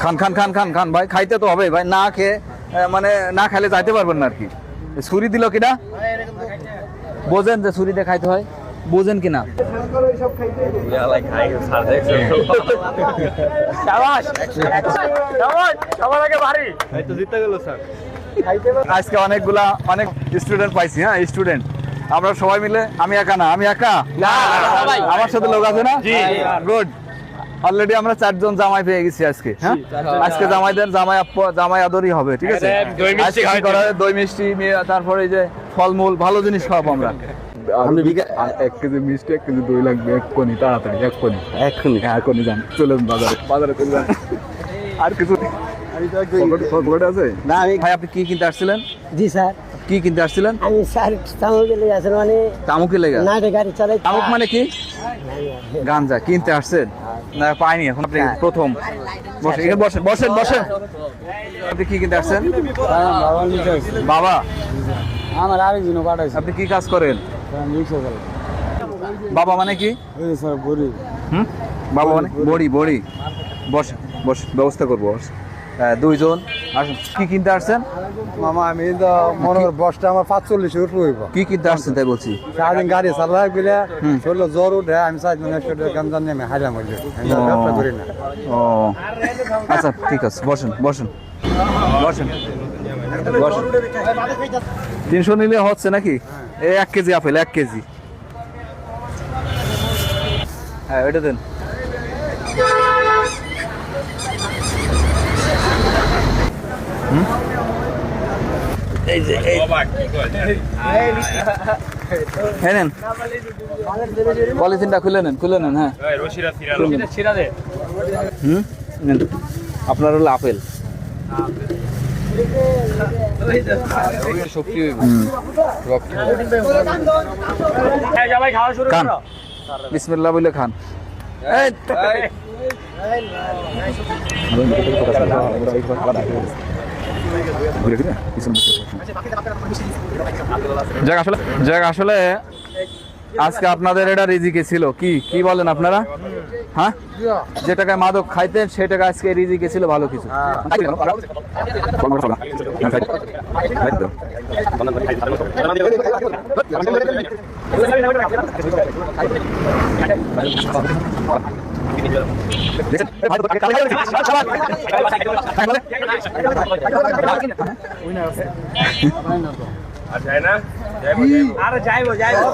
খান খান খান খান খান ভাই, খাইতে তো হবে ভাই, না খেয়ে মানে না খাইলে যাইতে পারবেন না আর কি। ছুরি দিল কিনা বোঝেন যে ছুরিতে খাইতে হয়, বোঝেন কিনা? আজকে অনেকগুলা অনেক স্টুডেন্ট পাইছি। হ্যাঁ স্টুডেন্ট আমরা সবাই মিলে, আমি একা না, আমি একা আমার সাথে লোক আছে না? গুড। অলরেডি আমরা 4 জন জামাই পেয়ে গেছি আজকে। হ্যাঁ আজকে জামাইদের জামাই আদরই হবে, ঠিক আছে? দই মিষ্টি, তারপরে এই যে ফলমূল, ভালো জিনিস খাওয়াবো আমরা। 1 কেজি মিষ্টি, 1 কেজি দই লাগবে, এক্ষুনি তাড়াতাড়ি, এক্ষুনি যান, চলেন বাজারে চলে যান। আর কিছু আছে না? ভাই আপনি কি কিনতে আসছিলেন? জি স্যার। কি কিনতে আসছিলেন? আমি স্যার তামুক লেগে আছেন, মানে তামুকে লেগে না গাড়ি চালাই। তামুক মানে কি? গাঞ্জা কিনতে আসছেন? না পাইনি এখন, আপনি প্রথম। বসেন এখানে, বসেন বসেন বসেন। আপনি কি কিনতে আসছেন? বাবা আমার আরেকজন পাঠাইছে। আপনি কি কাজ করেন? বাবা মানে কি? বাবা মানে বড়ি। বস বস, ব্যবস্থা করবো। 2 জন আসুন। কি কিনতে আসছেন? মামা আমি তো মনে করি বসটা আমার 45 উঠবো। কি কিনতে আসছেন তাই বলছি? সারাদিন গাড়ি চালাই গেলে শরীর জ্বর উঠে, আমি 4 জন একসাথে গাঞ্জা নিয়ে আমি হাইলাম হইলে ব্যবসা করি না। ও আচ্ছা ঠিক আছে, বসেন বসেন বসেন বসেন। 300 নিলে হচ্ছে নাকি? এই 1 কেজি আপেল, 1 কেজি। হ্যাঁ ওইটা দেন। এই যে নেন, পলিথিনটা খুলে নেন। হ্যাঁ নেন। আপনার হলো আপেল। শক্তি খান, বিসমিল্লাহ বলে খান। আসলে আজকে আপনাদের এটা রিজিকে ছিল। কি বলেন আপনারা? হ্যাঁ যে টাকায় মাদক খাইতেন সেই টাকা আজকে রিজিকে ছিল ভালো কিছু। আর যায় না? যাইবো, যাইবো।